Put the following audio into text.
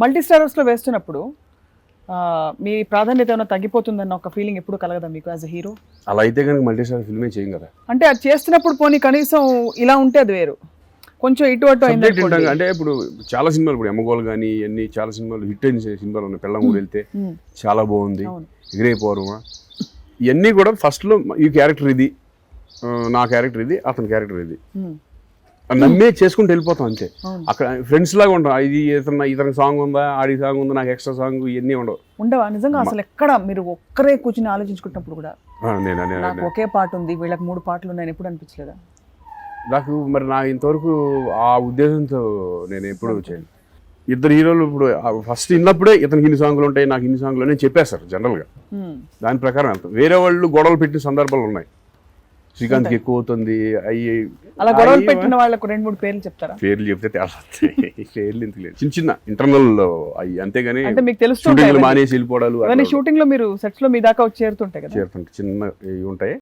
Multi స్టారర్స్లో వేస్తున్నప్పుడు మీ ప్రాధాన్యత ఏమైనా తగ్గిపోతుందన్న ఒక ఫీలింగ్ ఎప్పుడు కలగదా మీకు యాజ్ అ హీరో? అలా అయితే కనుక మల్టీస్టార్ ఫిల్మే చేయం కదా. అంటే అది చేస్తున్నప్పుడు పోనీ కనీసం ఇలా ఉంటే అది వేరు, కొంచెం ఇటు అటు అయింది సబ్జెక్ట్ అనుకోండి. అంటే ఇప్పుడు చాలా సినిమాలు, ఇప్పుడు ఎమ్మగోలు కానీ ఇవన్నీ చాలా సినిమాలు హిట్ అయిన సినిమాలు ఉన్నాయి. పెళ్ళం ఊరు వెళ్తే చాలా బాగుంది, అవును. ఎగిరైపోవడమా, ఇవన్నీ కూడా ఫస్ట్లో ఈ క్యారెక్టర్ ఇది, నా క్యారెక్టర్ ఇది, అతని క్యారెక్టర్ ఇది నమ్మే చేసుకుంటూ వెళ్ళిపోతాం అంతే. అవును. అక్కడ ఫ్రెండ్స్ లాగా ఉంటాం. ఇది ఇతని సాంగ్ ఉందా, ఆడి సాంగ్ ఉందా, నాకు ఎక్స్ట్రా సాంగ్, ఇవన్నీ ఉండవు. ఉండవా నిజంగా? అసలు ఎక్కడ మీరు ఒక్కరే కూర్చుని ఆలోచించుకుంటున్నప్పుడు కూడా నాకు ఒకే పాట ఉంది, వీళ్ళకి 3 పాటలు ఉన్నాయని ఎప్పుడు అనిపించలేదా? నాకు మరి నా ఇంతవరకు ఆ ఉద్దేశంతో నేను ఎప్పుడు చేయను. ఇద్దరు హీరోలు ఇప్పుడు ఫస్ట్ విన్నప్పుడే ఇతనికి ఇన్ని సాంగ్లు ఉంటాయి, నాకు ఇన్ని సాంగ్లు అని చెప్పేస్తారు జనరల్గా. దాని ప్రకారం వెళ్తాం. వేరే వాళ్ళు గొడవలు పెట్టిన సందర్భాలు ఉన్నాయి. శ్రీకాంత్కి ఎక్కువ అవుతుంది అయ్యి, అలా గొడవలు పెట్టిన వాళ్ళకు 2-3 పేర్లు చెప్తారా? పేర్లు చెప్తే తేడా పేర్లు ఎందుకు లేదు, చిన్న చిన్న ఇంటర్నల్ అయ్యి అంతేగాని అంటే మీకు తెలుస్తుంది షూటింగ్లు మానేసి వెళ్ళిపోవడాలు షూటింగ్ లో మీరు సెట్స్ లో మీ దాకా వచ్చి చేరుతుంటాయి కదా, చేరుతుంటాయి, చిన్న ఇవి ఉంటాయి.